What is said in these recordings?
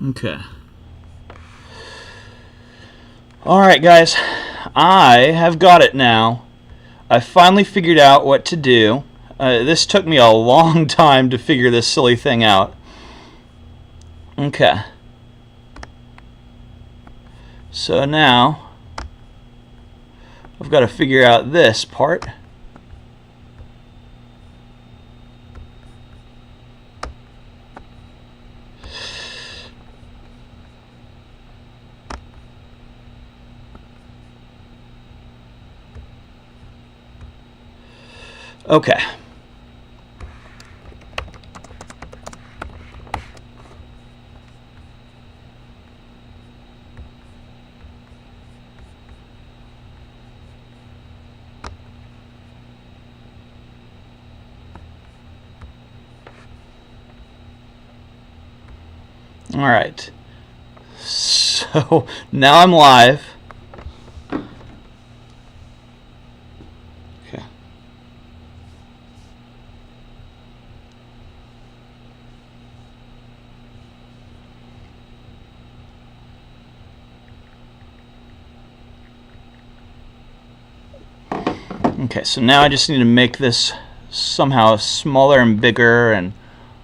Okay. Alright, guys. I have got it now. I finally figured out what to do. This took me a long time to figure this silly thing out. Okay. So now, I've got to figure out this part. Okay. All right. So now I'm live. Okay. Okay, so now I just need to make this somehow smaller and bigger and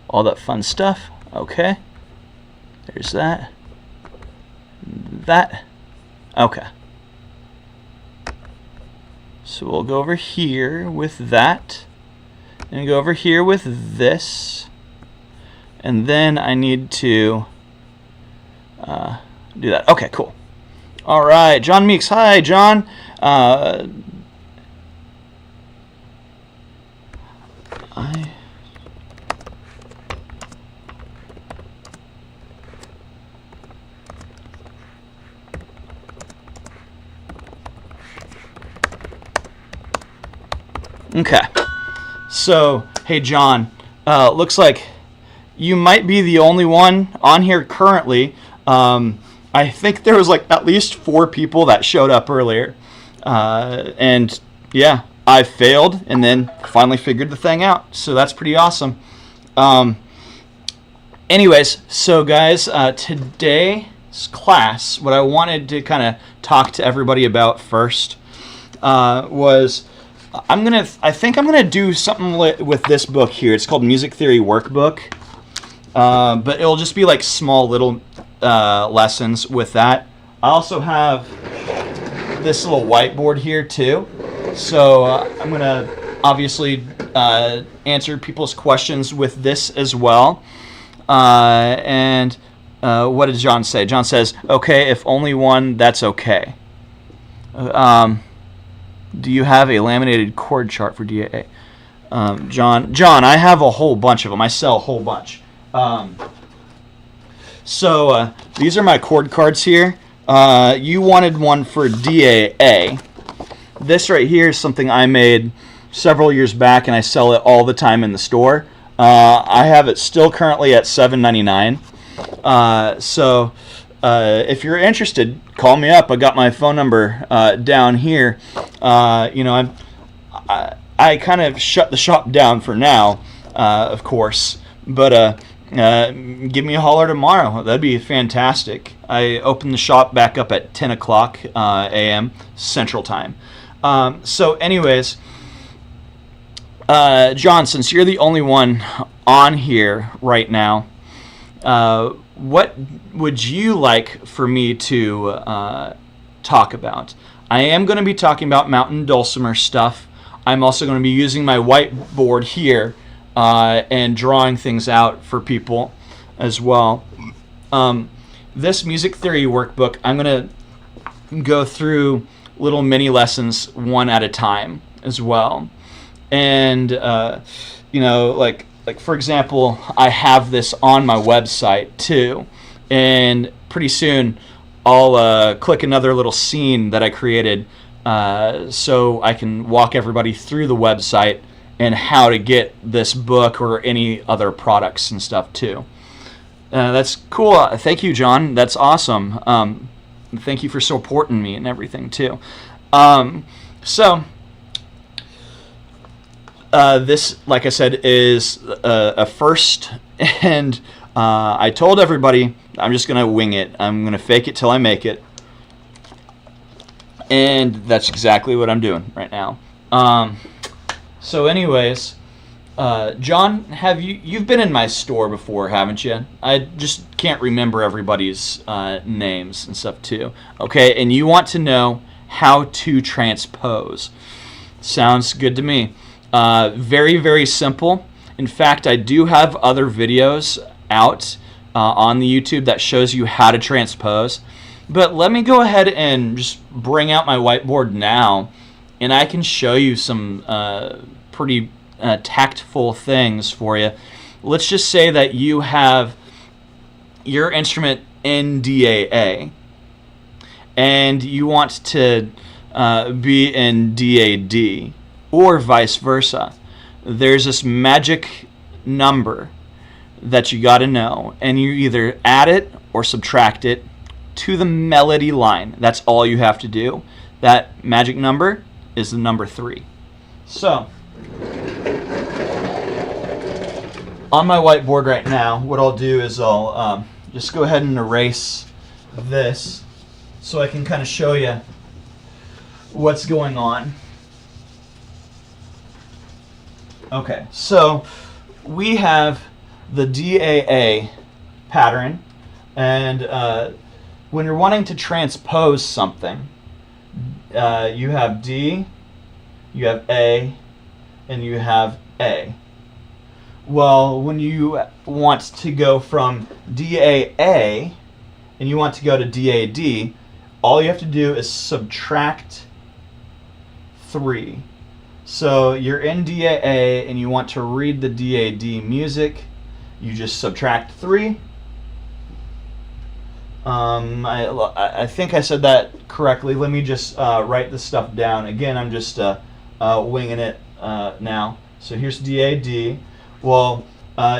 all that fun stuff. Okay. There's that. That. Okay. So we'll go over here with that. And go over here with this. And then I need to do that. Okay, cool. All right, John Meeks. Hi, John. Okay, so hey John, looks like you might be the only one on here currently. I think there was like at least 4 people that showed up earlier, and yeah, I failed and then finally figured the thing out, so that's pretty awesome. Anyways, so guys, today's class, what I wanted to kind of talk to everybody about first was I think I'm gonna do something with this book here. It's called Music Theory Workbook, but it'll just be like small little lessons with that. I also have this little whiteboard here too, so I'm gonna obviously answer people's questions with this as well. And what did John say? John says, "Okay, if only one, that's okay." Do you have a laminated chord chart for DAA? John, I have a whole bunch of them. I sell a whole bunch. So these are my chord cards here. You wanted one for DAA. This right here is something I made several years back, and I sell it all the time in the store. I have it still currently at $7.99. So if you're interested, call me up. I got my phone number down here. I kind of shut the shop down for now, of course, but give me a holler tomorrow. That'd be fantastic. I open the shop back up at 10 o'clock a.m. Central Time. So anyways, John, since you're the only one on here right now, what would you like for me to talk about? I am going to be talking about Mountain Dulcimer stuff. I'm also going to be using my whiteboard here and drawing things out for people as well. This music theory workbook, I'm going to go through little mini lessons one at a time as well. And, like for example, I have this on my website too. And pretty soon I'll click another little scene that I created so I can walk everybody through the website and how to get this book or any other products and stuff too. That's cool. Thank you, John. That's awesome. Thank you for supporting me and everything too. This, like I said, is a first, and I told everybody I'm just going to wing it. I'm going to fake it till I make it. And that's exactly what I'm doing right now. So anyways, John, you've been in my store before, haven't you? I just can't remember everybody's names and stuff too. Okay, and you want to know how to transpose. Sounds good to me. Very, very simple. In fact, I do have other videos out on the YouTube that shows you how to transpose. But let me go ahead and just bring out my whiteboard now, and I can show you some pretty tactful things for you. Let's just say that you have your instrument in DAA, and you want to be in DAD, or vice versa. There's this magic number that you got to know, and you either add it or subtract it to the melody line. That's all you have to do. That magic number is the number 3. So, on my whiteboard right now, what I'll do is I'll just go ahead and erase this so I can kind of show you what's going on. Okay, so we have the DAA pattern, and when you're wanting to transpose something, you have D, you have A, and you have A. Well, when you want to go from DAA and you want to go to DAD, all you have to do is subtract 3. So you're in DAA and you want to read the DAD music, you just subtract 3. I think I said that correctly. Let me just write this stuff down. Again, I'm just winging it now. So here's DAD. Well,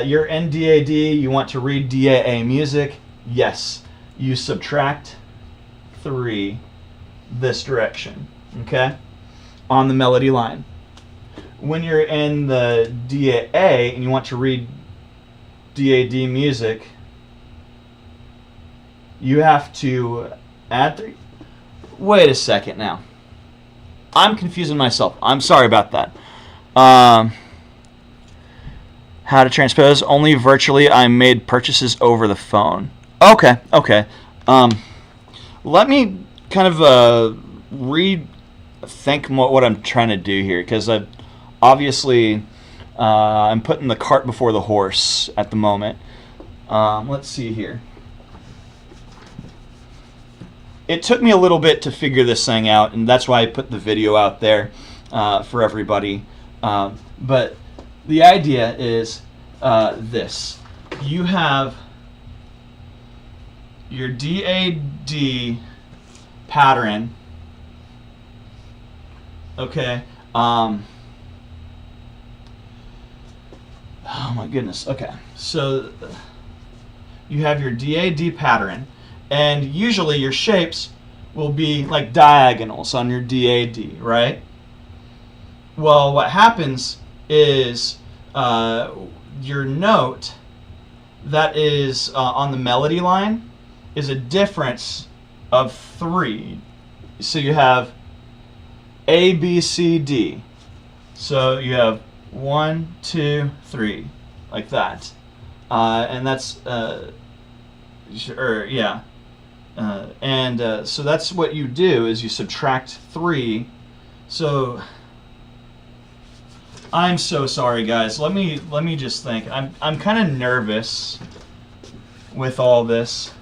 you're in DAD, you want to read DAA music. Yes, you subtract 3 this direction, okay, on the melody line. When you're in the DAA and you want to read DAD music, you have to add 3. Wait a second now. I'm confusing myself. I'm sorry about that. How to transpose? Only virtually. I made purchases over the phone. Okay. Let me kind of rethink what I'm trying to do here, because obviously I'm putting the cart before the horse at the moment. Let's see here. It took me a little bit to figure this thing out, and that's why I put the video out there for everybody. But the idea is this. You have your DAD pattern. Okay. Oh my goodness. Okay. So you have your DAD pattern, and usually your shapes will be like diagonals on your DAD, right? Well, what happens is your note that is on the melody line is a difference of 3. So you have A, B, C, D. So you have 1, 2, 3, like that. And that's, so that's what you do, is you subtract 3. So I'm so sorry, guys. Let me just think. I'm kind of nervous with all this,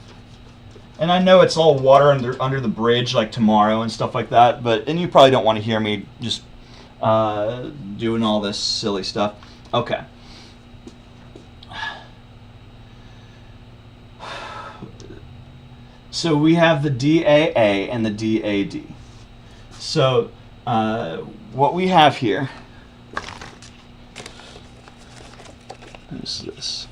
and I know it's all water under the bridge, like tomorrow and stuff like that. And you probably don't want to hear me just doing all this silly stuff. Okay. So we have the DAA and the DAD. So what we have here. What is this?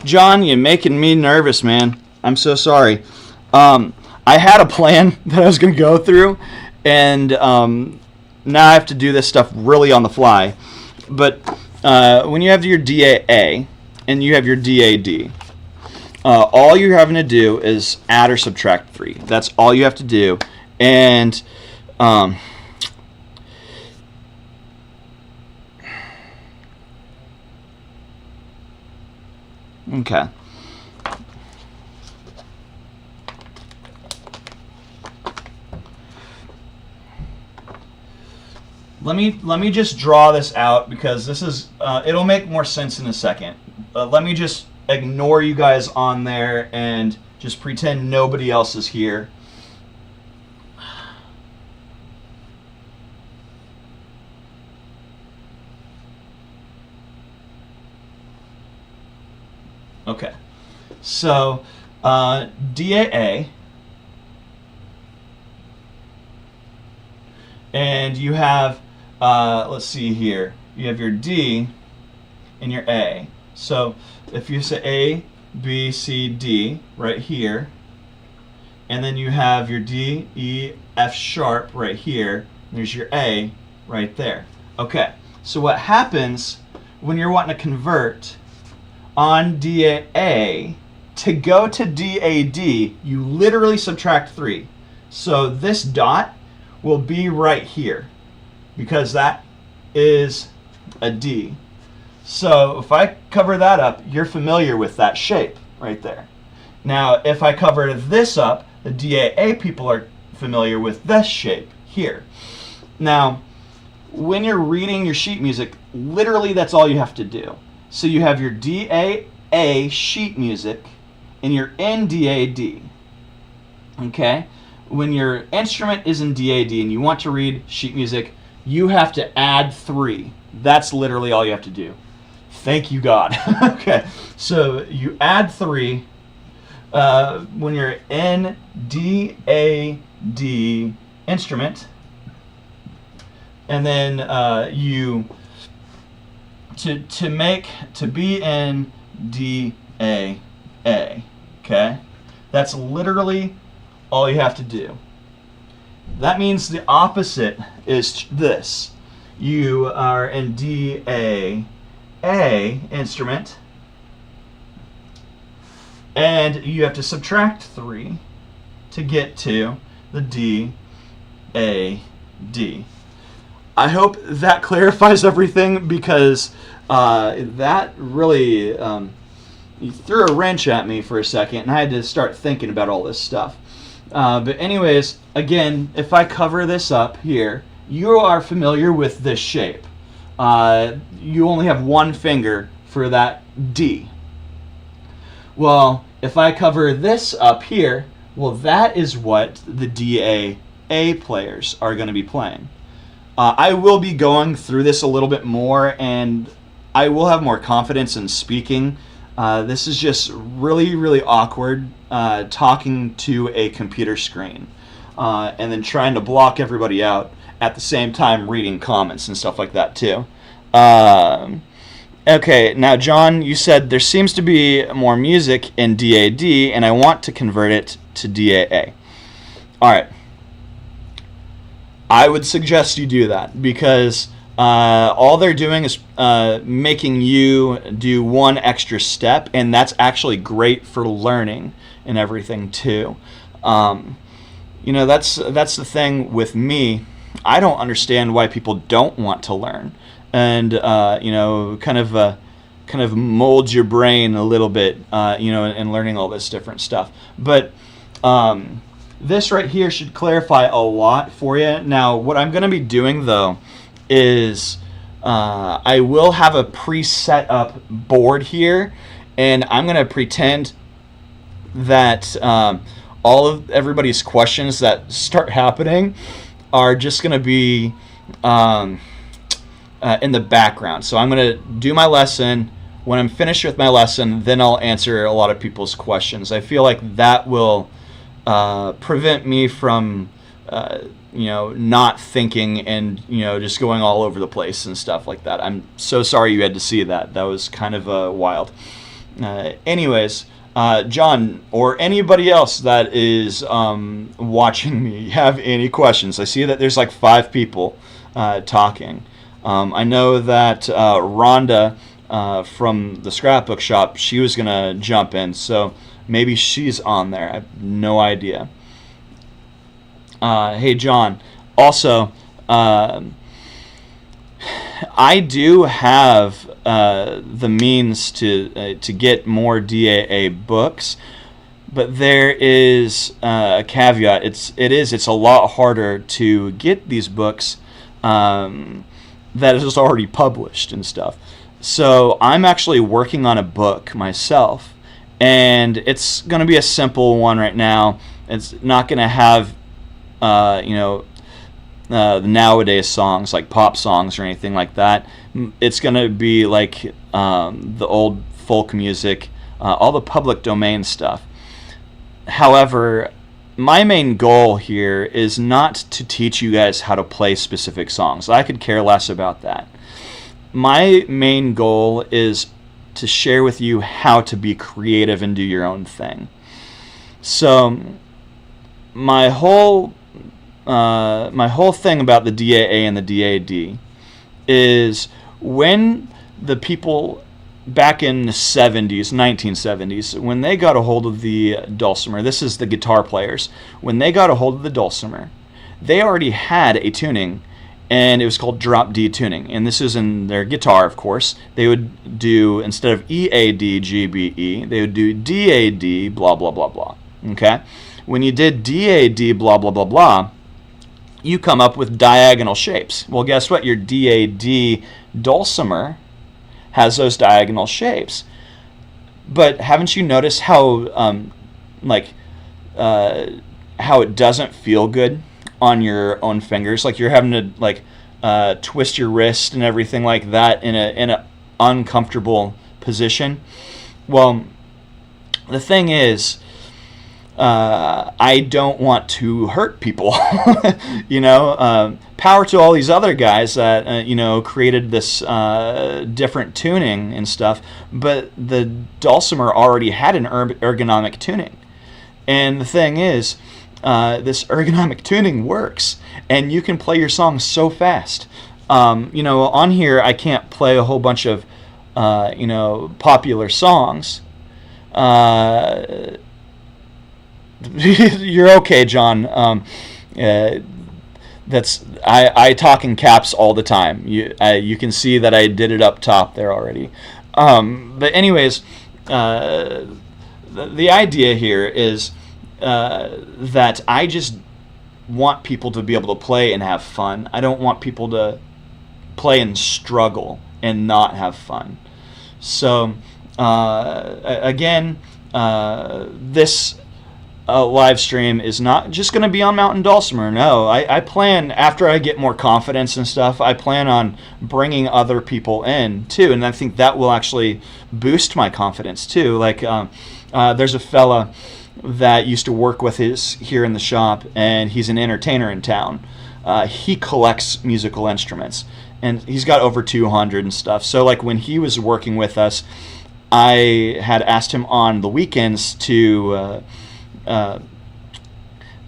John, you're making me nervous, man. I'm so sorry. I had a plan that I was going to go through, and now I have to do this stuff really on the fly. But when you have your DAA and you have your DAD, all you're having to do is add or subtract 3. That's all you have to do. And okay. Let me just draw this out, because this is it'll make more sense in a second. Let me just ignore you guys on there and just pretend nobody else is here. Okay, so DAA, and you have, let's see here, you have your D and your A. So if you say A, B, C, D right here, and then you have your D, E, F sharp right here, there's your A right there. Okay, so what happens when you're wanting to convert on DAA to go to DAD, you literally subtract 3. So this dot will be right here, because that is a D. So if I cover that up, you're familiar with that shape right there. Now if I cover this up, the DAA people are familiar with this shape here. Now when you're reading your sheet music, literally that's all you have to do. So you have your DAA sheet music and you're in DAD. Okay? When your instrument is in DAD and you want to read sheet music, you have to add 3. That's literally all you have to do. Thank you, God. Okay, so you add 3 when you're in DAD instrument, and then you to be in DAA. Okay, that's literally all you have to do. That means the opposite is this. You are in DAA instrument, and you have to subtract 3 to get to the DAD. I hope that clarifies everything, because that really you threw a wrench at me for a second, and I had to start thinking about all this stuff. But anyways, again, if I cover this up here, you are familiar with this shape. You only have one finger for that D. Well, if I cover this up here, well, that is what the DAA players are going to be playing. I will be going through this a little bit more, and I will have more confidence in speaking. This is just really, really awkward talking to a computer screen and then trying to block everybody out at the same time reading comments and stuff like that too. Okay, now John, you said there seems to be more music in DAD and I want to convert it to DAA. Alright. I would suggest you do that, because all they're doing is making you do one extra step, and that's actually great for learning and everything too. You know, that's the thing with me. I don't understand why people don't want to learn, and you know, kind of mold your brain a little bit, you know, in learning all this different stuff. But this right here should clarify a lot for you. Now, what I'm going to be doing though is I will have a pre-set up board here, and I'm going to pretend that all of everybody's questions that start happening are just going to be in the background. So I'm going to do my lesson. When I'm finished with my lesson, then I'll answer a lot of people's questions. I feel like that will prevent me from you know, not thinking and, you know, just going all over the place and stuff like that. I'm so sorry you had to see that. That was kind of wild. Anyways, John, or anybody else that is watching me, have any questions? I see that there's like 5 people talking. I know that Rhonda from the scrapbook shop, she was going to jump in. So Maybe she's on there. I have no idea. Hey, John. Also, I do have the means to get more DAA books, but there is a caveat. It's a lot harder to get these books that is already published and stuff. So I'm actually working on a book myself, and it's going to be a simple one right now. It's not going to have the nowadays songs like pop songs or anything like that. It's going to be like the old folk music, all the public domain stuff. However, my main goal here is not to teach you guys how to play specific songs. I could care less about that. My main goal is to share with you how to be creative and do your own thing. So my whole thing about the DAA and the DAD is when the people back in the 70s, 1970s, when they got a hold of the dulcimer, this is the guitar players, when they got a hold of the dulcimer, they already had a tuning, and it was called drop D tuning. And this is in their guitar, of course. They would do, instead of EAD, GBE, they would do DAD, blah, blah, blah, blah. Okay? When you did DAD, blah, blah, blah, blah, you come up with diagonal shapes. Well, guess what? Your DAD dulcimer has those diagonal shapes. But haven't you noticed how how it doesn't feel good on your own fingers? Like you're having to twist your wrist and everything like that in a uncomfortable position. Well, the thing is, I don't want to hurt people. Power to all these other guys that created this different tuning and stuff, but the dulcimer already had an ergonomic tuning. And the thing is, this ergonomic tuning works, and you can play your songs so fast. On here I can't play a whole bunch of popular songs. You're okay, John. I talk in caps all the time. You can see that I did it up top there already. But anyways, the idea here is that I just want people to be able to play and have fun. I don't want people to play and struggle and not have fun. So again, this live stream is not just going to be on Mountain Dulcimer. No, I plan, after I get more confidence and stuff, I plan on bringing other people in too, and I think that will actually boost my confidence too. Like there's a fella that used to work with us here in the shop, and he's an entertainer in town. He collects musical instruments, and he's got over 200 and stuff. So like when he was working with us, I had asked him on the weekends to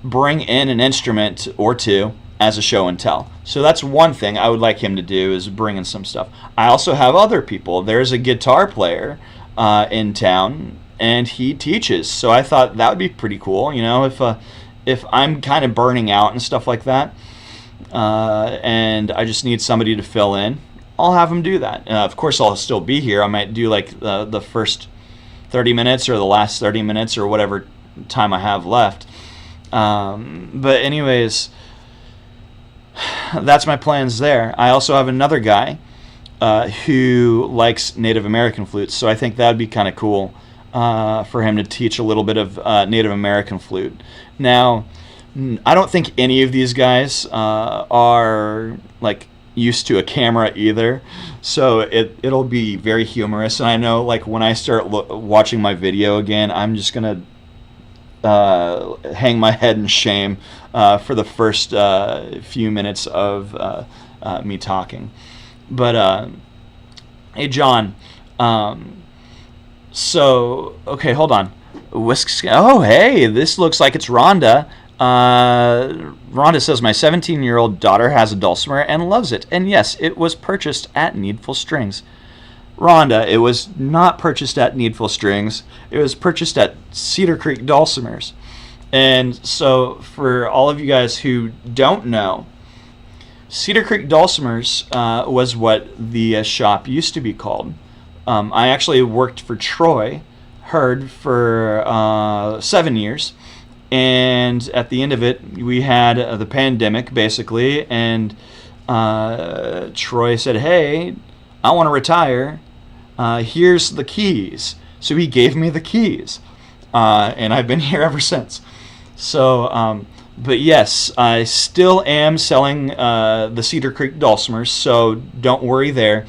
bring in an instrument or two as a show and tell. So that's one thing I would like him to do, is bring in some stuff. I also have other people. There's a guitar player in town, and he teaches. So I thought that would be pretty cool, if I'm kind of burning out and stuff like that, and I just need somebody to fill in, I'll have him do that. Of course, I'll still be here. I might do like the first 30 minutes or the last 30 minutes or whatever time I have left. But anyways, that's my plans there. I also have another guy who likes Native American flutes, so I think that would be kind of cool for him to teach a little bit of Native American flute. Now, I don't think any of these guys are like used to a camera either, so it'll be very humorous. And I know, like, when I start watching my video again, I'm just gonna hang my head in shame for the first few minutes of me talking. But hey, John. So okay, hold on. Oh, hey, this looks like it's Rhonda. Rhonda says, my 17-year-old daughter has a dulcimer and loves it. And yes, it was purchased at Needful Strings. Rhonda, it was not purchased at Needful Strings. It was purchased at Cedar Creek Dulcimers. And so for all of you guys who don't know, Cedar Creek Dulcimers was what the shop used to be called. I actually worked for Troy Hurd for 7 years. And at the end of it, we had the pandemic, basically. And Troy said, hey, I want to retire. Here's the keys. So he gave me the keys. And I've been here ever since. So, but yes, I still am selling the Cedar Creek Dulcimers, so don't worry there.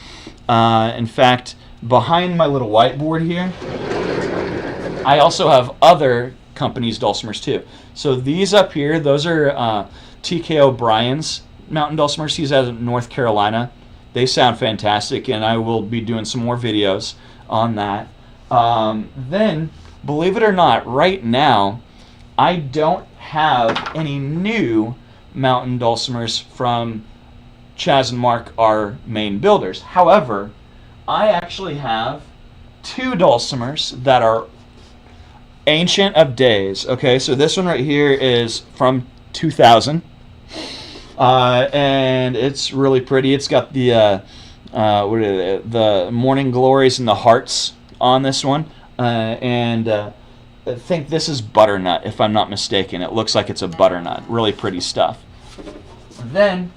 In fact, behind my little whiteboard here, I also have other companies' dulcimers too. So these up here, those are TK O'Brien's mountain dulcimers. He's out of North Carolina. They sound fantastic, and I will be doing some more videos on that. Then, believe it or not, right now, I don't have any new mountain dulcimers from Chaz and Mark, our main builders. However, I actually have 2 dulcimers that are ancient of days. Okay, so this one right here is from 2000. And it's really pretty. It's got the the morning glories and the hearts on this one. I think this is butternut, if I'm not mistaken. It looks like it's a butternut. Really pretty stuff. Then,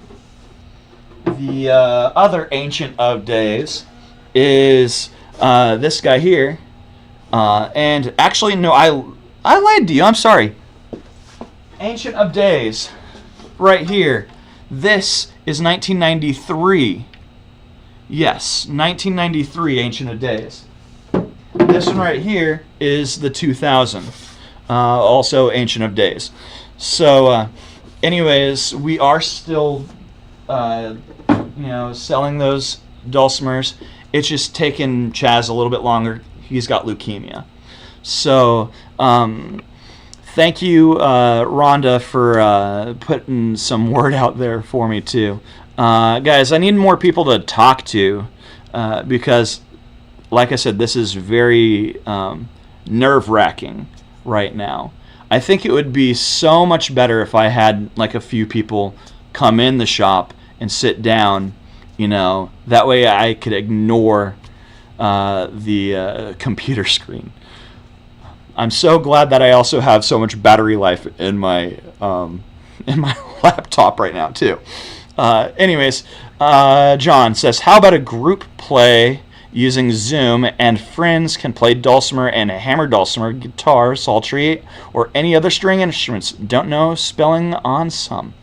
the other ancient of days is this guy here. And actually, no, I lied to you. I'm sorry. Ancient of days, right here. This is 1993. Yes, 1993 Ancient of Days. This one right here is the 2000, also Ancient of Days. So, anyways, we are still, selling those dulcimers. It's just taken Chaz a little bit longer. He's got leukemia. So, thank you, Rhonda, for putting some word out there for me too. Guys, I need more people to talk to because, like I said, this is very nerve-wracking right now. I think it would be so much better if I had like a few people come in the shop and sit down, that way I could ignore the computer screen. I'm so glad that I also have so much battery life in my laptop right now too. Anyways, John says, how about a group play using Zoom and friends can play dulcimer and hammer dulcimer, guitar, psaltery, or any other string instruments? Don't know spelling on some.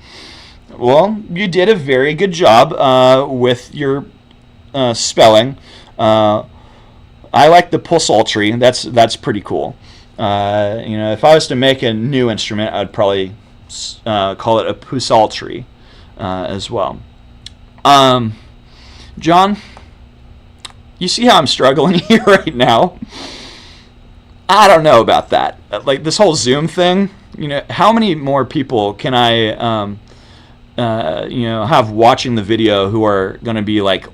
Well, you did a very good job with your spelling. I like the psaltery. That's pretty cool. If I was to make a new instrument, I'd probably call it a psaltery as well. John, you see how I'm struggling here right now? I don't know about that. Like this whole Zoom thing, how many more people can I, have watching the video who are going to be like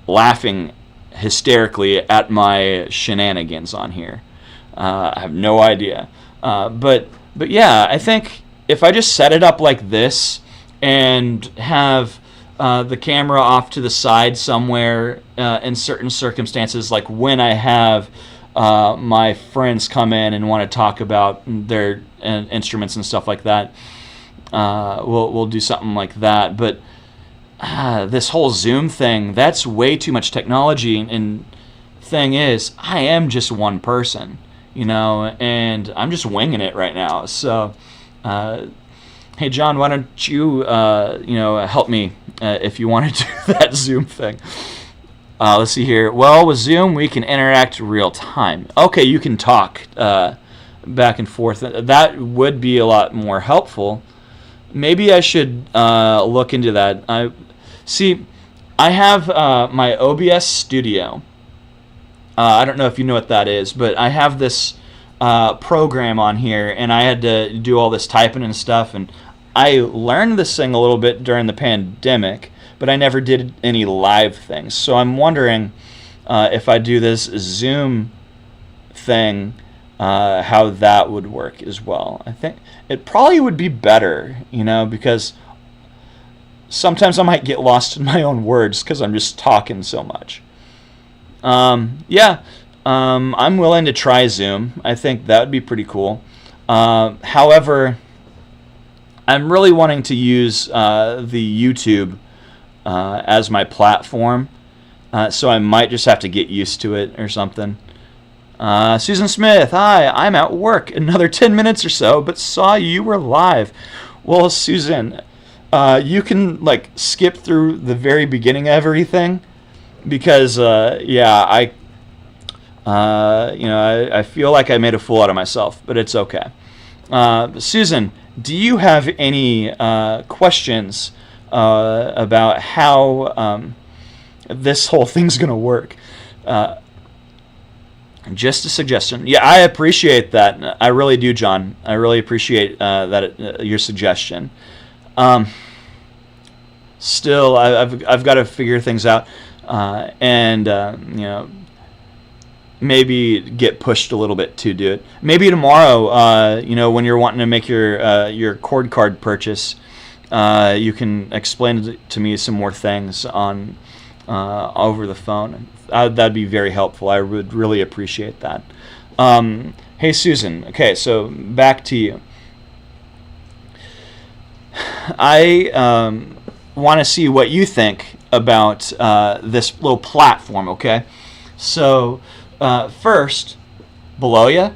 laughing hysterically at my shenanigans on here? I have no idea. But yeah, I think if I just set it up like this and have the camera off to the side somewhere in certain circumstances, like when I have my friends come in and want to talk about their instruments and stuff like that, we'll do something like that. But this whole Zoom thing, that's way too much technology. And thing is, I am just one person, and I'm just winging it right now. So, hey, John, why don't you, help me if you want to do that Zoom thing. Let's see here. Well, with Zoom, we can interact real time. Okay, you can talk back and forth. That would be a lot more helpful. Maybe I should look into that. I have my OBS Studio. I don't know if you know what that is, but I have this program on here, and I had to do all this typing and stuff, and I learned this thing a little bit during the pandemic, but I never did any live things. So I'm wondering if I do this Zoom thing, how that would work as well. I think it probably would be better, because sometimes I might get lost in my own words because I'm just talking so much. I'm willing to try Zoom. I think that would be pretty cool. However, I'm really wanting to use the YouTube as my platform, so I might just have to get used to it or something. Susan Smith, hi, I'm at work another 10 minutes or so, but saw you were live. Well, Susan, you can skip through the very beginning of everything because, I feel like I made a fool out of myself, but it's okay. Susan, do you have any questions about how this whole thing's going to work? Just a suggestion. Yeah, I appreciate that. I really do, John. I really appreciate your suggestion. Still, I've got to figure things out, and maybe get pushed a little bit to do it. Maybe tomorrow, when you're wanting to make your cord card purchase, you can explain to me some more things on over the phone. That'd be very helpful. I would really appreciate that. Hey, Susan. Okay, so back to you. I want to see what you think about this little platform, okay? So, first, below you,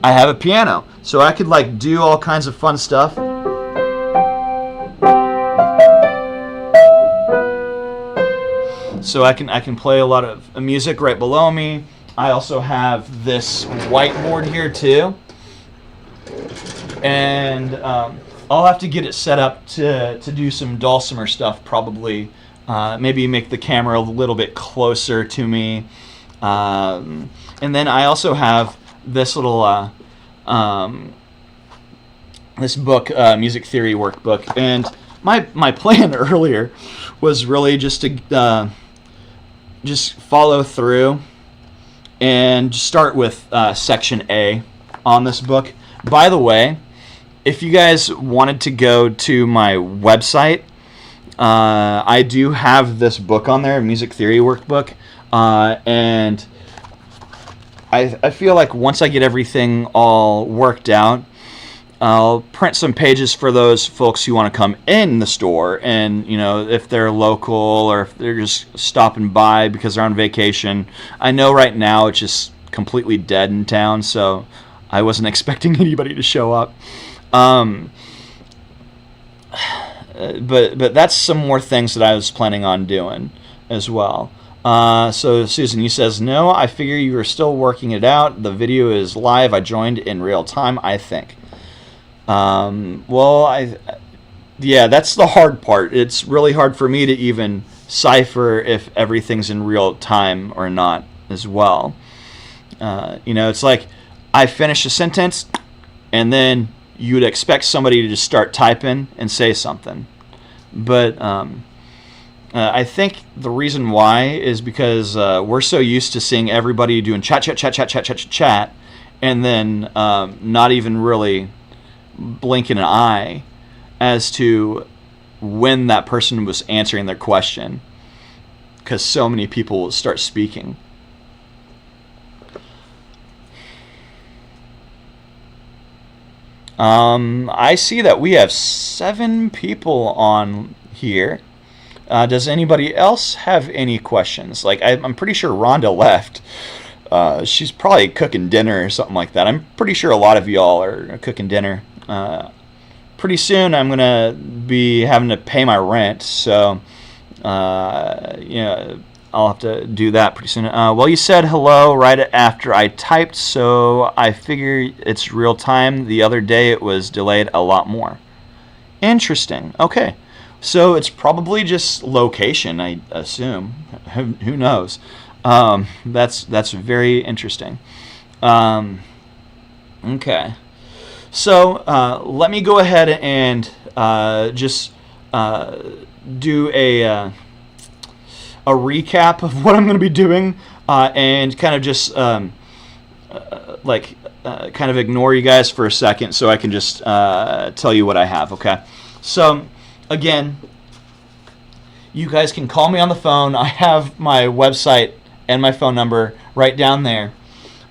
I have a piano. So I could do all kinds of fun stuff. So I can play a lot of music right below me. I also have this whiteboard here too. And I'll have to get it set up to do some dulcimer stuff probably. Maybe make the camera a little bit closer to me. And then I also have this little this book, Music Theory Workbook. And my plan earlier was really just to just follow through and start with section A on this book. By the way, if you guys wanted to go to my website, I do have this book on there, Music Theory Workbook, and I feel like once I get everything all worked out, I'll print some pages for those folks who want to come in the store, and if they're local or if they're just stopping by because they're on vacation. I know right now it's just completely dead in town, so I wasn't expecting anybody to show up. But that's some more things that I was planning on doing as well. So Susan, you says, no, I figure you are still working it out. The video is live. I joined in real time, I think. That's the hard part. It's really hard for me to even cipher if everything's in real time or not as well. It's like I finish a sentence and then you would expect somebody to just start typing and say something. But I think the reason why is because we're so used to seeing everybody doing chat, and then not even really blinking an eye as to when that person was answering their question, because so many people start speaking. I see that we have 7 people on here. Does anybody else have any questions? I'm pretty sure Rhonda left. She's probably cooking dinner or something like that. I'm pretty sure a lot of y'all are cooking dinner. Pretty soon I'm going to be having to pay my rent, so I'll have to do that pretty soon. Well, you said hello right after I typed, so I figure it's real time. The other day it was delayed a lot more. Interesting. Okay. So it's probably just location, I assume. Who knows? That's very interesting. Okay. So let me go ahead and just do a a recap of what I'm going to be doing, and kind of just kind of ignore you guys for a second so I can just tell you what I have, okay? So, again, you guys can call me on the phone. I have my website and my phone number right down there.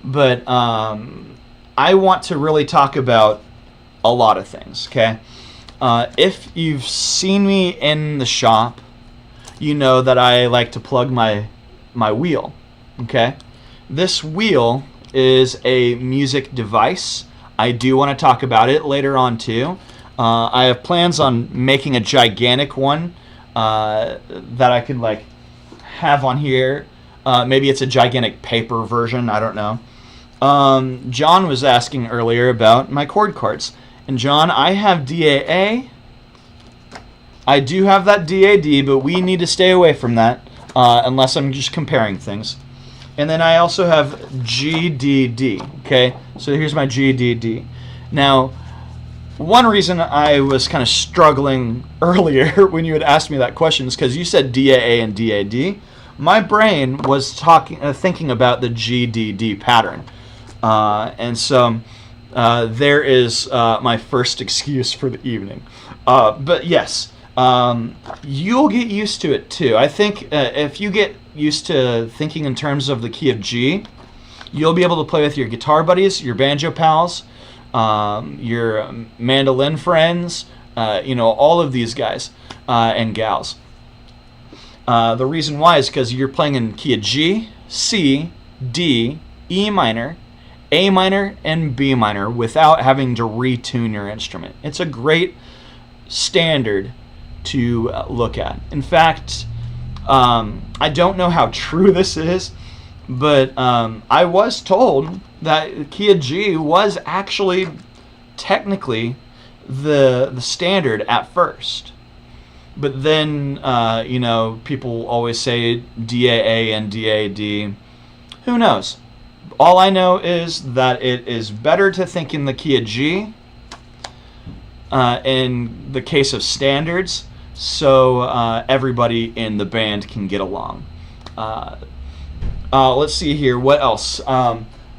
But I want to really talk about a lot of things, okay? If you've seen me in the shop, you know that I like to plug my wheel, okay? This wheel is a music device. I do want to talk about it later on too. I have plans on making a gigantic one that I can like have on here. Maybe it's a gigantic paper version. I don't know. John was asking earlier about my chord cards. And John, I have DAA. I do have that DAD, but we need to stay away from that unless I'm just comparing things. And then I also have GDD, okay? So here's my GDD. Now, one reason I was kind of struggling earlier when you had asked me that question is because you said DAA and DAD. My brain was thinking about the GDD pattern. And so there is my first excuse for the evening. But yes, you'll get used to it too. I think if you get used to thinking in terms of the key of G, you'll be able to play with your guitar buddies, your banjo pals, your mandolin friends, all of these guys and gals. The reason why is because you're playing in key of G, C, D, E minor, A minor, and B minor without having to retune your instrument. It's a great standard to look at. In fact, I don't know how true this is, but I was told that key of G was actually technically the standard at first. But then, people always say DAA and DAD. Who knows? All I know is that it is better to think in the key of G in the case of standards, so everybody in the band can get along. Let's see here. What else?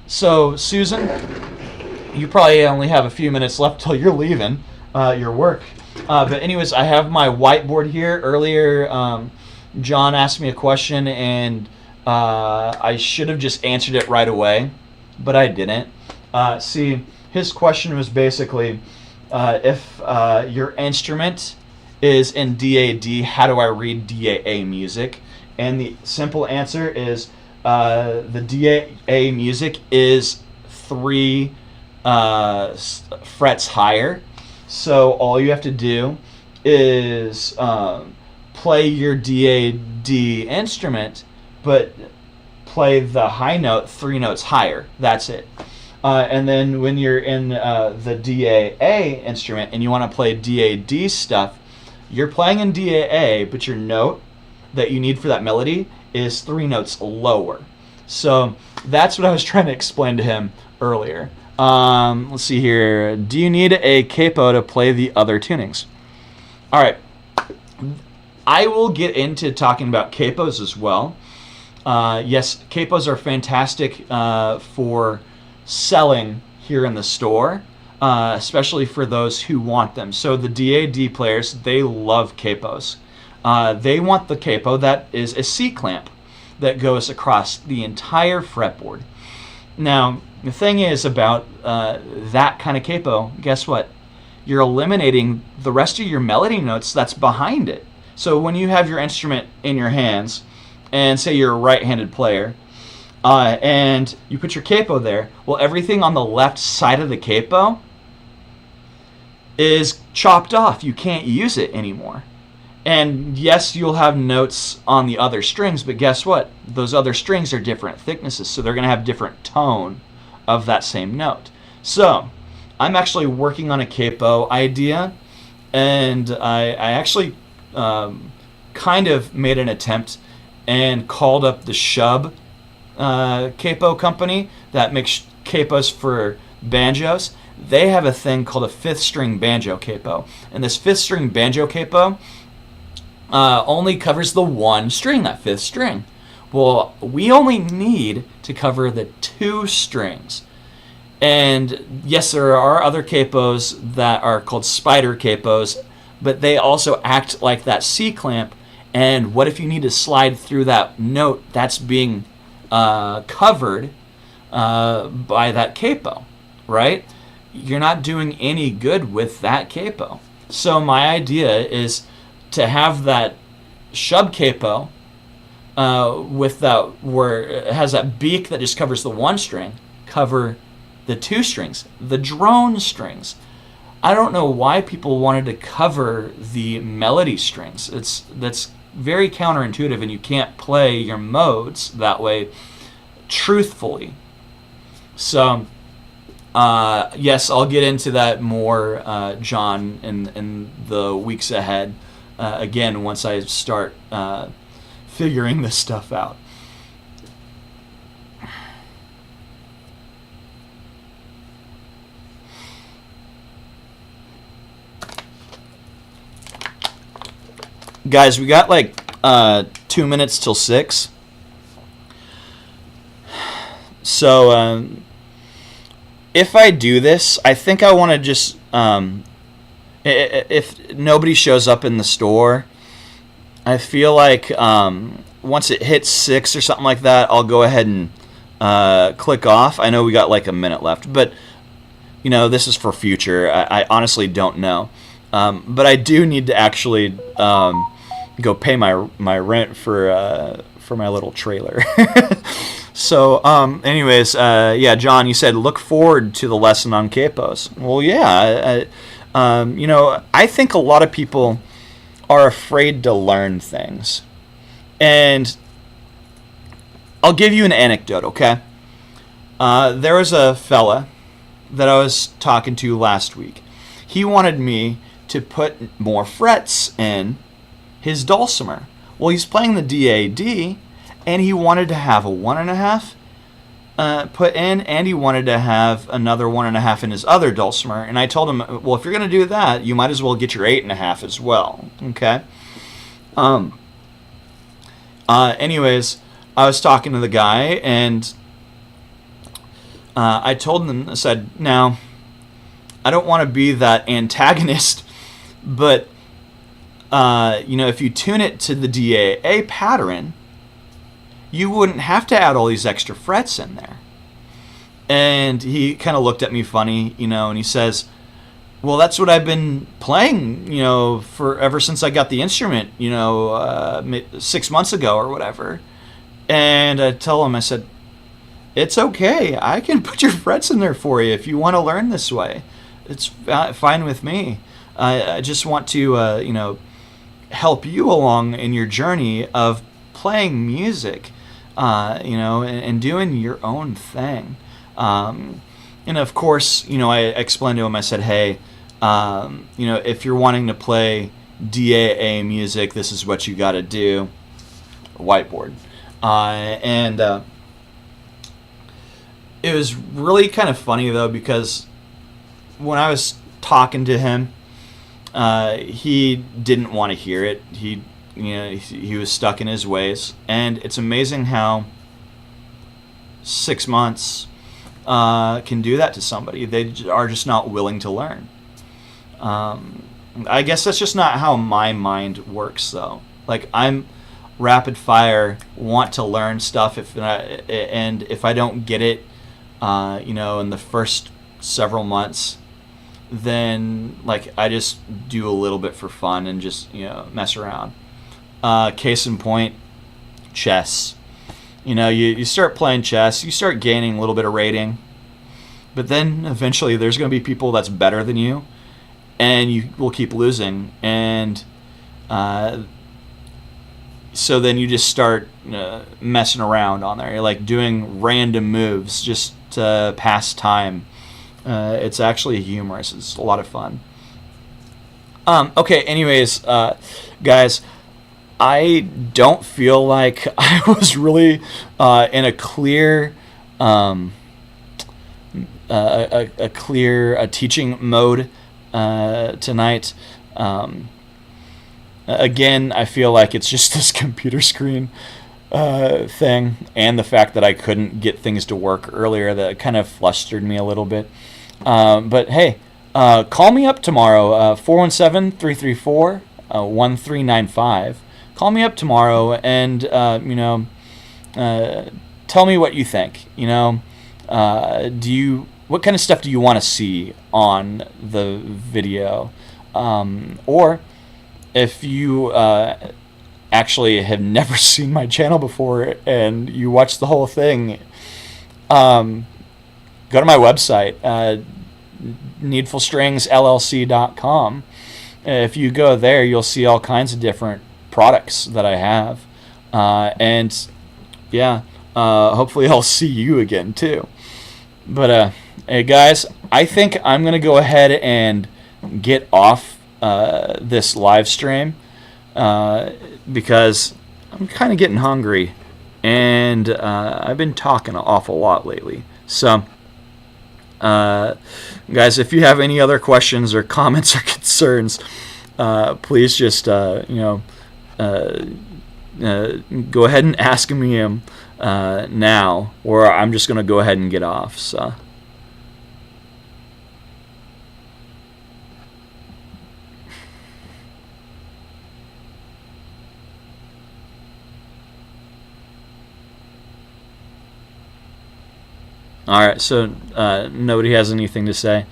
So, Susan, you probably only have a few minutes left till you're leaving your work. But anyways, I have my whiteboard here. Earlier, John asked me a question, and I should have just answered it right away, but I didn't. See, his question was basically, if your instrument is in DAD, how do I read DAA music? And the simple answer is the DAA music is 3 frets higher. So all you have to do is play your DAD instrument, but play the high note 3 notes higher. That's it. And then when you're in the DAA instrument and you want to play DAD stuff, you're playing in DAA, but your note that you need for that melody is 3 notes lower. So that's what I was trying to explain to him earlier. Let's see here. Do you need a capo to play the other tunings? All right. I will get into talking about capos as well. Yes, capos are fantastic for selling here in the store, especially for those who want them. So the DAD players, they love capos. They want the capo that is a C-clamp that goes across the entire fretboard. Now, the thing is about that kind of capo, guess what? You're eliminating the rest of your melody notes that's behind it. So when you have your instrument in your hands, and say you're a right-handed player, and you put your capo there, well, everything on the left side of the capo is chopped off. You can't use it anymore. And yes, you'll have notes on the other strings, but guess what? Those other strings are different thicknesses, so they're going to have different tone of that same note. So I'm actually working on a capo idea, and I actually kind of made an attempt and called up the Shub capo company that makes capos for banjos. They have a thing called a 5th string banjo capo, and this 5th string banjo capo only covers the one string, that fifth string. Well, we only need to cover the two strings. And yes, there are other capos that are called spider capos, but they also act like that C clamp. And what if you need to slide through that note that's being covered by that capo, right? You're not doing any good with that capo. So my idea is to have that shub capo with that, where it has that beak that just covers the one string, cover the two strings, the drone strings. I don't know why people wanted to cover the melody strings. That's very counterintuitive, and you can't play your modes that way truthfully. So yes, I'll get into that more, John, in the weeks ahead. Again, once I start figuring this stuff out. Guys, we got like 2 minutes till 6. So if I do this, I think I want to just if nobody shows up in the store, I feel like once it hits 6 or something like that, I'll go ahead and click off. I know we got like a minute left, but this is for future. I honestly don't know, but I do need to actually go pay my rent for my little trailer. So, anyways, yeah, John, you said look forward to the lesson on capos. Well, yeah, I think a lot of people are afraid to learn things. And I'll give you an anecdote, okay? There was a fella that I was talking to last week. He wanted me to put more frets in his dulcimer. Well, he's playing the DAD, and he wanted to have a 1.5 put in, and he wanted to have another 1.5 in his other dulcimer. And I told him, well, if you're going to do that, you might as well get your 8.5 as well. Okay. Anyways, I was talking to the guy, and I told him, I said, now, I don't want to be that antagonist, but if you tune it to the DAA pattern, you wouldn't have to add all these extra frets in there. And he kind of looked at me funny, and he says, well, that's what I've been playing, for ever since I got the instrument, 6 months ago or whatever. And I tell him, I said, it's okay. I can put your frets in there for you if you want to learn this way. It's fine with me. I just want to, help you along in your journey of playing music, and doing your own thing. And of course, I explained to him, I said, hey, if you're wanting to play DAA music, this is what you got to do. Whiteboard. And it was really kind of funny, though, because when I was talking to him, he didn't want to hear it. He was stuck in his ways, and it's amazing how 6 months can do that to somebody. They are just not willing to learn. I guess that's just not how my mind works, though. Like, I'm rapid fire, want to learn stuff, and if I don't get it, in the first several months, then like I just do a little bit for fun and just mess around. Case in point, chess. You start playing chess, you start gaining a little bit of rating, but then eventually there's going to be people that's better than you, and you will keep losing, and so then you just start messing around on there. You're like doing random moves just to pass time. It's actually humorous. It's a lot of fun. Okay, anyways, guys, I don't feel like I was really in a clear teaching mode tonight. Again, I feel like it's just this computer screen thing, and the fact that I couldn't get things to work earlier that kind of flustered me a little bit. But hey, call me up tomorrow, 417-334-1395. Call me up tomorrow and, tell me what you think. What kind of stuff do you want to see on the video? Or if you actually have never seen my channel before and you watch the whole thing, go to my website, needfulstringsllc.com. If you go there, you'll see all kinds of different products that I have. Hopefully I'll see you again too. But hey guys, I think I'm going to go ahead and get off this live stream because I'm kind of getting hungry, and I've been talking an awful lot lately. So guys, if you have any other questions or comments or concerns, please just go ahead and ask me them now, or I'm just going to go ahead and get off. So all right, so nobody has anything to say.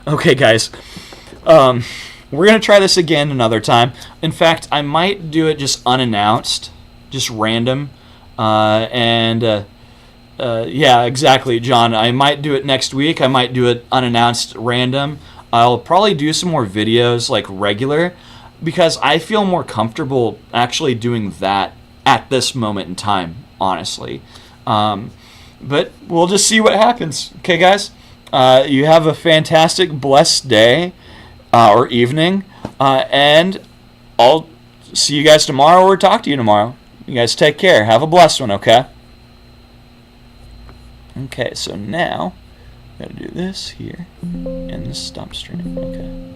Okay, guys, we're going to try this again another time. In fact, I might do it just unannounced, just random. Yeah, exactly, John. I might do it next week. I might do it unannounced, random. I'll probably do some more videos like regular, because I feel more comfortable actually doing that at this moment in time, honestly. But we'll just see what happens. Okay, guys? You have a fantastic, blessed day or evening. And I'll see you guys tomorrow or talk to you tomorrow. You guys take care. Have a blessed one, okay? Okay, so now, got to do this here and this stop stream. Okay.